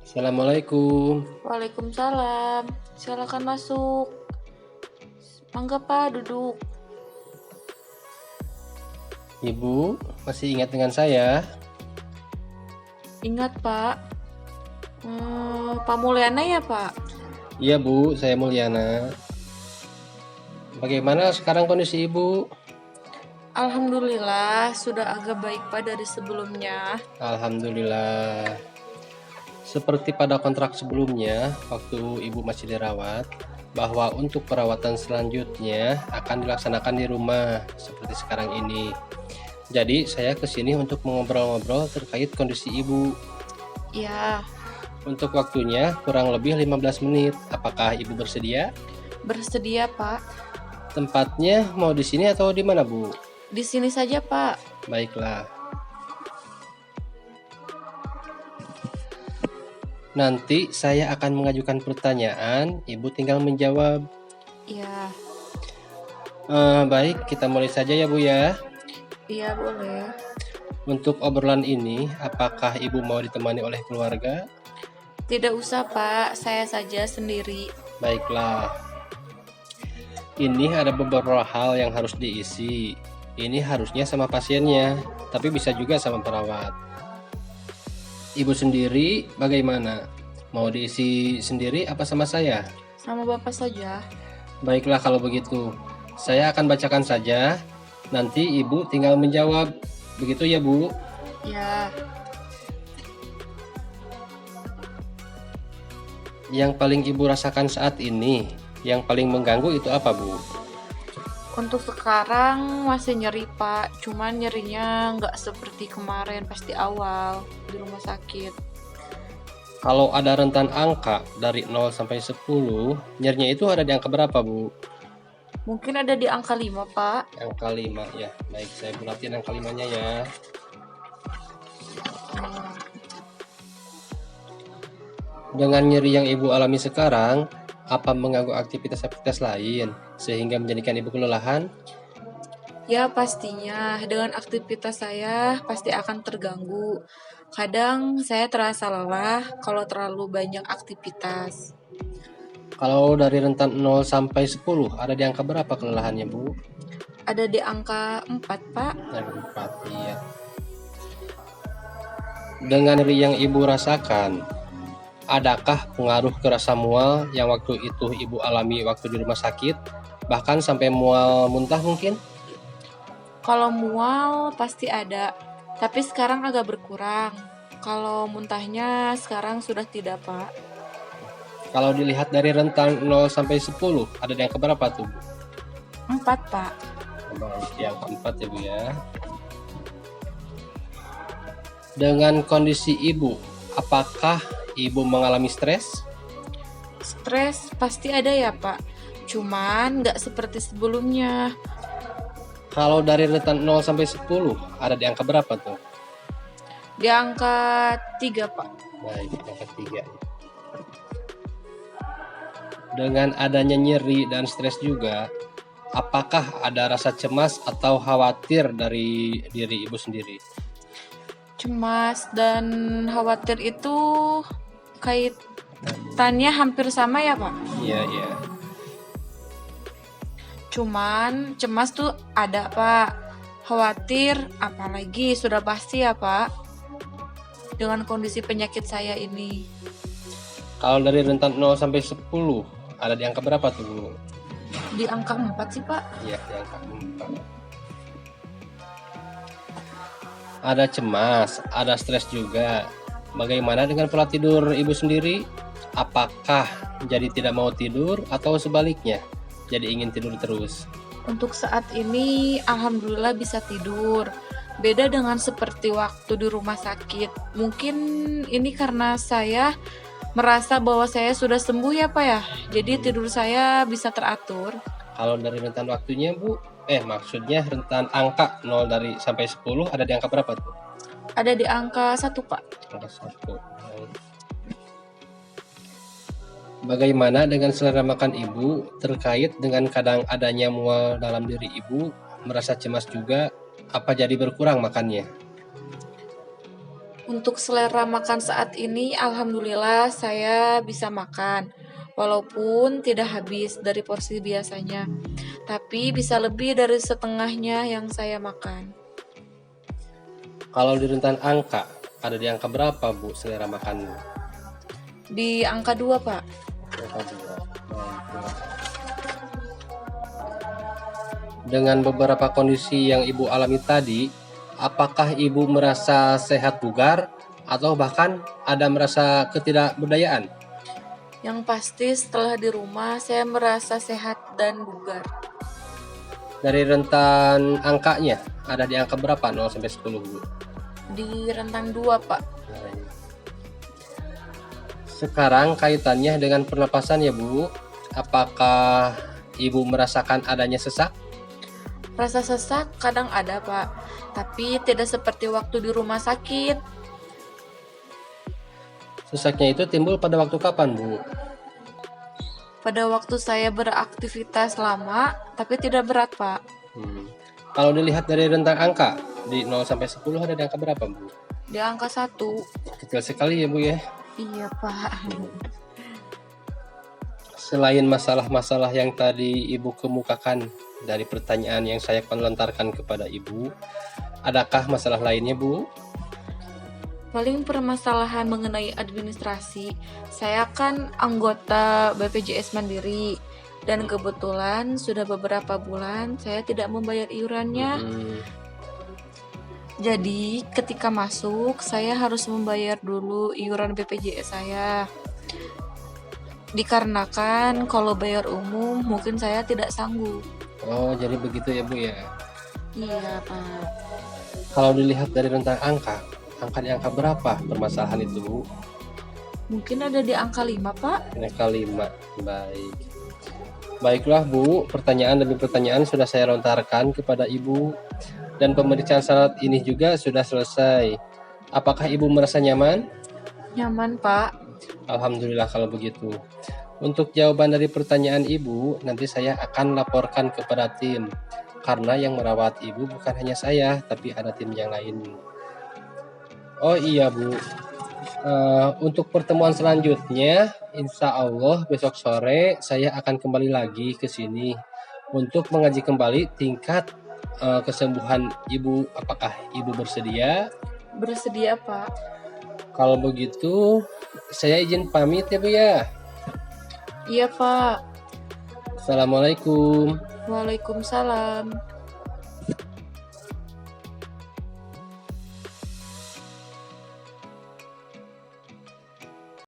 Assalamualaikum. Waalaikumsalam. Silakan masuk. Mangga Pak, duduk. Ibu, masih ingat dengan saya? Ingat Pak. Pak Mulyana ya Pak? Iya Bu, saya Mulyana. Bagaimana sekarang kondisi Ibu? Alhamdulillah sudah agak baik Pak dari sebelumnya. Alhamdulillah. Seperti pada kontrak sebelumnya, waktu Ibu masih dirawat, bahwa untuk perawatan selanjutnya akan dilaksanakan di rumah, seperti sekarang ini. Jadi, saya kesini untuk mengobrol-ngobrol terkait kondisi Ibu. Ya, Untuk waktunya kurang lebih 15 menit. Apakah Ibu bersedia? bersedia Pak. Tempatnya mau di sini atau di mana, Bu? Di sini saja Pak. Baiklah. Nanti saya akan mengajukan pertanyaan, Ibu tinggal menjawab. Iya, Baik, kita mulai saja ya, Bu ya. iya boleh. Untuk obrolan ini, apakah Ibu mau ditemani oleh keluarga? Tidak usah Pak, saya saja sendiri. Baiklah. Ini ada beberapa hal yang harus diisi. Ini harusnya sama pasiennya, tapi bisa juga sama perawat. Ibu sendiri bagaimana? Mau diisi sendiri apa sama saya? Sama Bapak saja. Baiklah kalau begitu. Saya akan bacakan saja. Nanti Ibu tinggal menjawab. Begitu ya, Bu? Ya, Yang paling Ibu rasakan saat ini, yang paling mengganggu itu apa, Bu? untuk sekarang masih nyeri Pak, cuman nyerinya nggak seperti kemarin pas di awal di rumah sakit. Kalau ada rentan angka dari 0 sampai 10, nyerinya itu ada di angka berapa, Bu? Mungkin ada di angka 5 Pak. Angka 5 ya. Baik, saya bulatin angka 5-nya ya. Dengan nyeri yang Ibu alami sekarang, apa mengganggu aktivitas-aktivitas lain sehingga menjadikan Ibu kelelahan? Ya pastinya dengan aktivitas saya pasti akan terganggu. Kadang saya terasa lelah kalau terlalu banyak aktivitas. Kalau dari rentan 0 sampai 10, ada di angka berapa kelelahannya, Bu? Ada di angka 4 Pak. Yang 4, iya. Dengan nyeri yang Ibu rasakan, adakah pengaruh ke rasa mual yang waktu itu Ibu alami waktu di rumah sakit? Bahkan sampai mual muntah mungkin? Kalau mual pasti ada, tapi sekarang agak berkurang. Kalau muntahnya sekarang sudah tidak Pak. Kalau dilihat dari rentang 0 sampai 10, ada di angka berapa tuh, Bu? 4 Pak. Baik, yang keempat ya, Bu ya. Dengan kondisi Ibu, apakah Ibu mengalami stres? Stres pasti ada ya Pak. Cuman nggak seperti sebelumnya. Kalau dari rentan 0 sampai 10, ada di angka berapa tuh? Di angka 3 Pak. Baik, yang ketiga. Dengan adanya nyeri dan stres juga, apakah ada rasa cemas atau khawatir dari diri Ibu sendiri? Cemas dan khawatir itu kaitannya hampir sama ya Pak. Iya, iya. Cuman cemas tuh ada Pak. Khawatir apalagi sudah pasti ya Pak. Dengan kondisi penyakit saya ini. Kalau dari rentan 0 sampai 10, ada di angka berapa tuh, Bu? Di angka 4 sih Pak. Iya, di angka 4. Ada cemas, ada stres juga. Bagaimana dengan pola tidur Ibu sendiri? Apakah jadi tidak mau tidur atau sebaliknya? Jadi ingin tidur terus? Untuk saat ini alhamdulillah bisa tidur. Beda dengan seperti waktu di rumah sakit. Mungkin ini karena saya merasa bahwa saya sudah sembuh ya Pak ya. Jadi tidur saya bisa teratur. Kalau dari rentan waktunya, Bu, maksudnya rentan angka 0 dari sampai 10 ada di angka berapa tuh? Ada di angka 1 Pak. Angka 1. Bagaimana dengan selera makan Ibu terkait dengan kadang adanya mual dalam diri Ibu, merasa cemas juga, apa jadi berkurang makannya? Untuk selera makan saat ini, alhamdulillah saya bisa makan. Walaupun tidak habis dari porsi biasanya, tapi bisa lebih dari setengahnya yang saya makan. Kalau di rentan angka, ada di angka berapa Bu selera makanmu? Di angka 2, Pak. Angka 2. Baik. Dengan beberapa kondisi yang Ibu alami tadi, apakah Ibu merasa sehat bugar atau bahkan ada merasa ketidakberdayaan? Yang pasti setelah di rumah saya merasa sehat dan bugar. Dari rentan angkanya, ada di angka berapa? 0 sampai 10, Bu. Di rentang 2, Pak. Baik. Sekarang kaitannya dengan pernapasan ya, Bu. Apakah Ibu merasakan adanya sesak? Rasa sesak kadang ada, Pak, tapi tidak seperti waktu di rumah sakit. Sesaknya itu timbul pada waktu kapan, Bu? Pada waktu saya beraktivitas lama, tapi tidak berat, Pak. Kalau dilihat dari rentang angka, di 0 sampai 10 ada di angka berapa, Bu? Di angka 1. Kecil sekali ya, Bu ya. Iya, Pak. Selain masalah-masalah yang tadi Ibu kemukakan dari pertanyaan yang saya lontarkan kepada Ibu, adakah masalah lainnya, Bu? Paling permasalahan mengenai administrasi, saya kan anggota BPJS Mandiri, dan kebetulan sudah beberapa bulan saya tidak membayar iurannya. Jadi ketika masuk, saya harus membayar dulu iuran BPJS saya. Dikarenakan kalau bayar umum mungkin saya tidak sanggup. Oh, jadi begitu ya, Bu ya. Iya, Pak. Kalau dilihat dari rentang angka di angka berapa permasalahan itu, Bu? Mungkin ada di angka 5, Pak. Angka 5. Baik. Baiklah, Bu, pertanyaan demi pertanyaan sudah saya lontarkan kepada Ibu dan pemeriksaan syarat ini juga sudah selesai. Apakah Ibu merasa nyaman? Nyaman, Pak. Alhamdulillah kalau begitu. Untuk jawaban dari pertanyaan Ibu, nanti saya akan laporkan kepada tim. Karena yang merawat Ibu bukan hanya saya, tapi ada tim yang lain. Oh iya, Bu. Untuk pertemuan selanjutnya, insya Allah besok sore saya akan kembali lagi ke sini untuk mengaji kembali tingkat kesembuhan Ibu. Apakah Ibu bersedia? Bersedia, Pak. Kalau begitu, saya izin pamit ya, Bu ya. Iya, Pak. Assalamualaikum. Waalaikumsalam.